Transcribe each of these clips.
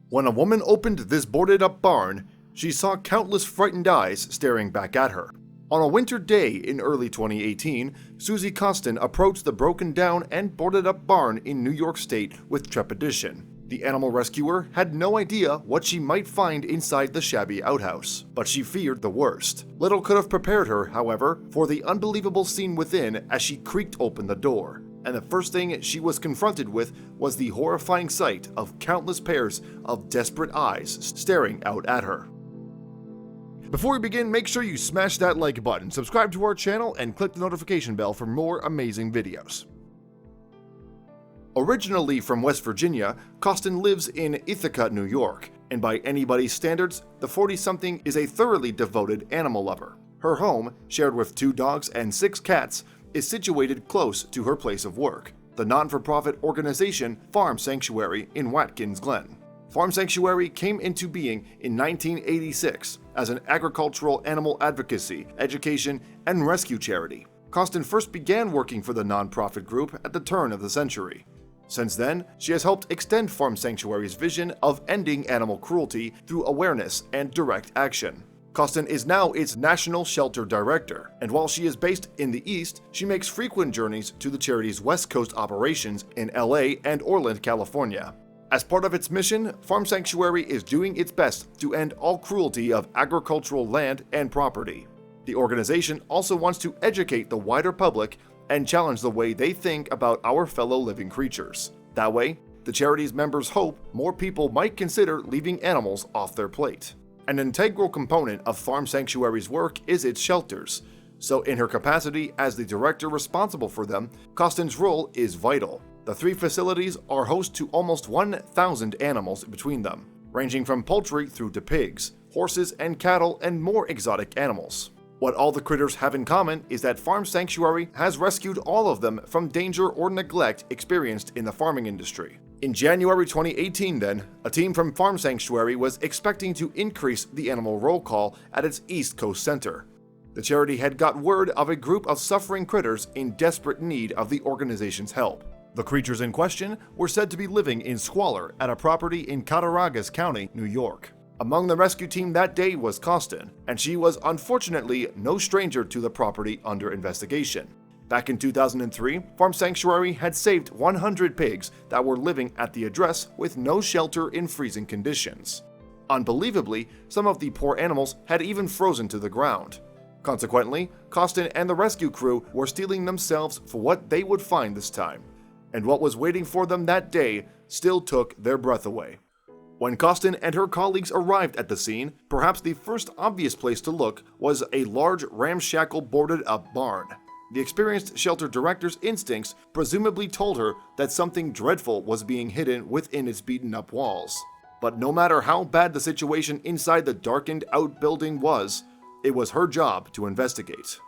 When a woman opened this boarded-up barn, she saw countless frightened eyes staring back at her. On a winter day in early 2018, Susie Coston approached the broken-down and boarded-up barn in New York State with trepidation. The animal rescuer had no idea what she might find inside the shabby outhouse, but she feared the worst. Little could have prepared her, however, for the unbelievable scene within as she creaked open the door. And the first thing she was confronted with was the horrifying sight of countless pairs of desperate eyes staring out at her. Before we begin, make sure you smash that like button, subscribe to our channel, and click the notification bell for more amazing videos. Originally from West Virginia, Coston lives in Ithaca, New York, and by anybody's standards, the 40-something is a thoroughly devoted animal lover. Her home, shared with 2 dogs and 6 cats, is situated close to her place of work, the non-for-profit organization Farm Sanctuary in Watkins Glen. Farm Sanctuary came into being in 1986 as an agricultural animal advocacy, education, and rescue charity. Coston first began working for the nonprofit group at the turn of the century. Since then, she has helped extend Farm Sanctuary's vision of ending animal cruelty through awareness and direct action. Coston is now its National Shelter Director, and while she is based in the East, she makes frequent journeys to the charity's West Coast operations in LA and Oreland, California. As part of its mission, Farm Sanctuary is doing its best to end all cruelty of agricultural land and property. The organization also wants to educate the wider public and challenge the way they think about our fellow living creatures. That way, the charity's members hope more people might consider leaving animals off their plate. An integral component of Farm Sanctuary's work is its shelters, so in her capacity as the director responsible for them, Coston's role is vital. The 3 facilities are host to almost 1,000 animals between them, ranging from poultry through to pigs, horses and cattle, and more exotic animals. What all the critters have in common is that Farm Sanctuary has rescued all of them from danger or neglect experienced in the farming industry. In January 2018 then, a team from Farm Sanctuary was expecting to increase the animal roll call at its East Coast Center. The charity had got word of a group of suffering critters in desperate need of the organization's help. The creatures in question were said to be living in squalor at a property in Cattaraugus County, New York. Among the rescue team that day was Coston, and she was unfortunately no stranger to the property under investigation. Back in 2003, Farm Sanctuary had saved 100 pigs that were living at the address with no shelter in freezing conditions. Unbelievably, some of the poor animals had even frozen to the ground. Consequently, Coston and the rescue crew were steeling themselves for what they would find this time, and what was waiting for them that day still took their breath away. When Coston and her colleagues arrived at the scene, perhaps the first obvious place to look was a large ramshackle boarded-up barn. The experienced shelter director's instincts presumably told her that something dreadful was being hidden within its beaten-up walls. But no matter how bad the situation inside the darkened outbuilding was her job to investigate.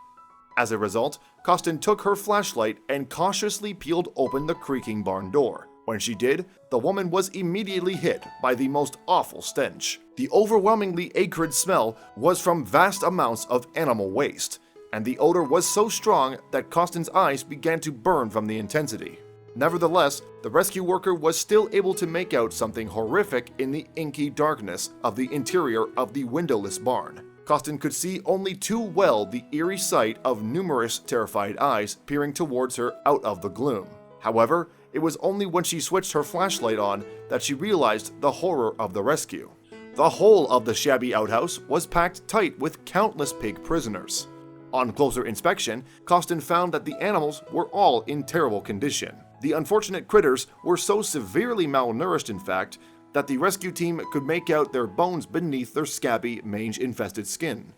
As a result, Coston took her flashlight and cautiously peeled open the creaking barn door. When she did, the woman was immediately hit by the most awful stench. The overwhelmingly acrid smell was from vast amounts of animal waste, and the odor was so strong that Coston's eyes began to burn from the intensity. Nevertheless, the rescue worker was still able to make out something horrific in the inky darkness of the interior of the windowless barn. Coston could see only too well the eerie sight of numerous terrified eyes peering towards her out of the gloom. However, it was only when she switched her flashlight on that she realized the horror of the rescue. The whole of the shabby outhouse was packed tight with countless pig prisoners. On closer inspection, Coston found that the animals were all in terrible condition. The unfortunate critters were so severely malnourished, in fact, that the rescue team could make out their bones beneath their scabby, mange-infested skin.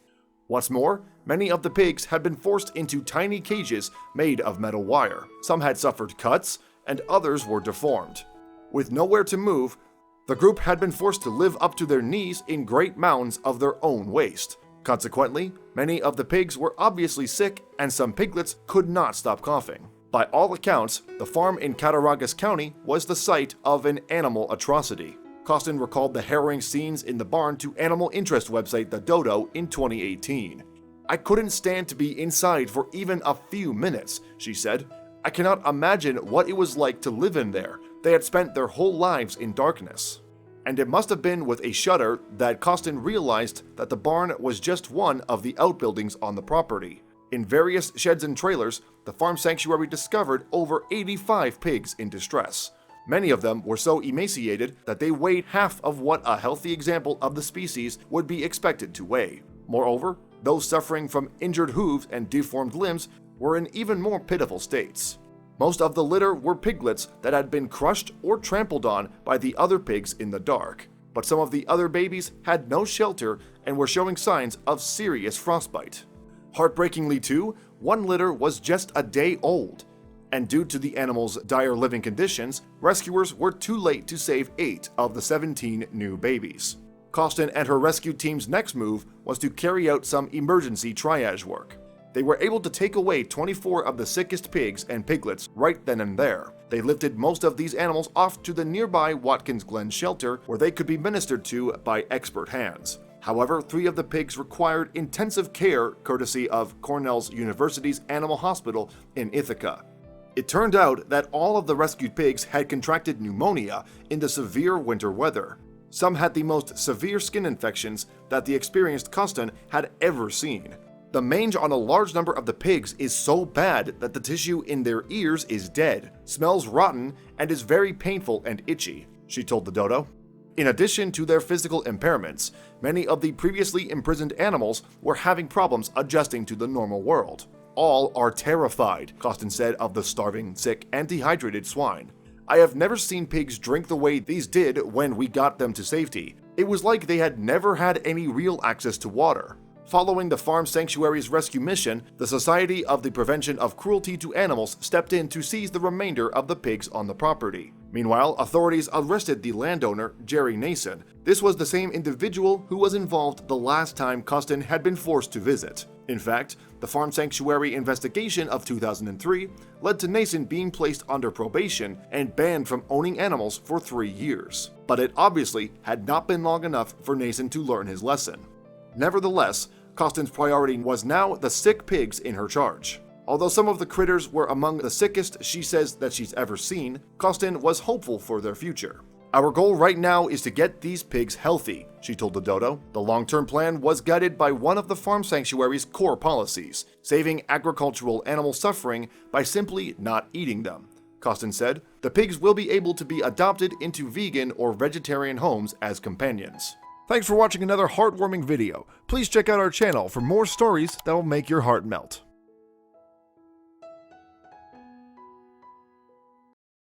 What's more, many of the pigs had been forced into tiny cages made of metal wire. Some had suffered cuts, and others were deformed. With nowhere to move, the group had been forced to live up to their knees in great mounds of their own waste. Consequently, many of the pigs were obviously sick, and some piglets could not stop coughing. By all accounts, the farm in Cattaraugus County was the site of an animal atrocity. Coston recalled the harrowing scenes in the barn to animal interest website The Dodo in 2018. "I couldn't stand to be inside for even a few minutes," she said. "I cannot imagine what it was like to live in there. They had spent their whole lives in darkness." And it must have been with a shudder that Coston realized that the barn was just one of the outbuildings on the property. In various sheds and trailers, the farm sanctuary discovered over 85 pigs in distress. Many of them were so emaciated that they weighed half of what a healthy example of the species would be expected to weigh. Moreover, those suffering from injured hooves and deformed limbs were in even more pitiful states. Most of the litter were piglets that had been crushed or trampled on by the other pigs in the dark, but some of the other babies had no shelter and were showing signs of serious frostbite. Heartbreakingly too, one litter was just a day old, and due to the animals' dire living conditions, rescuers were too late to save 8 of the 17 new babies. Coston and her rescue team's next move was to carry out some emergency triage work. They were able to take away 24 of the sickest pigs and piglets right then and there. They lifted most of these animals off to the nearby Watkins Glen shelter where they could be ministered to by expert hands. However, 3 of the pigs required intensive care courtesy of Cornell University's Animal Hospital in Ithaca. It turned out that all of the rescued pigs had contracted pneumonia in the severe winter weather. Some had the most severe skin infections that the experienced Coston had ever seen. The mange on a large number of the pigs is so bad that the tissue in their ears is dead, smells rotten, and is very painful and itchy, she told the dodo. In addition to their physical impairments, many of the previously imprisoned animals were having problems adjusting to the normal world. All are terrified, Coston said of the starving, sick, and dehydrated swine. I have never seen pigs drink the way these did when we got them to safety. It was like they had never had any real access to water. Following the farm sanctuary's rescue mission, the Society of the Prevention of Cruelty to Animals stepped in to seize the remainder of the pigs on the property. Meanwhile, authorities arrested the landowner, Jerry Nason. This was the same individual who was involved the last time Coston had been forced to visit. In fact, the farm sanctuary investigation of 2003 led to Nason being placed under probation and banned from owning animals for 3 years. But it obviously had not been long enough for Nason to learn his lesson. Nevertheless, Coston's priority was now the sick pigs in her charge. Although some of the critters were among the sickest she says that she's ever seen, Coston was hopeful for their future. Our goal right now is to get these pigs healthy, she told the dodo. The long-term plan was guided by one of the farm sanctuary's core policies, saving agricultural animal suffering by simply not eating them. Coston said, the pigs will be able to be adopted into vegan or vegetarian homes as companions. Thanks for watching another heartwarming video. Please check out our channel for more stories that will make your heart melt.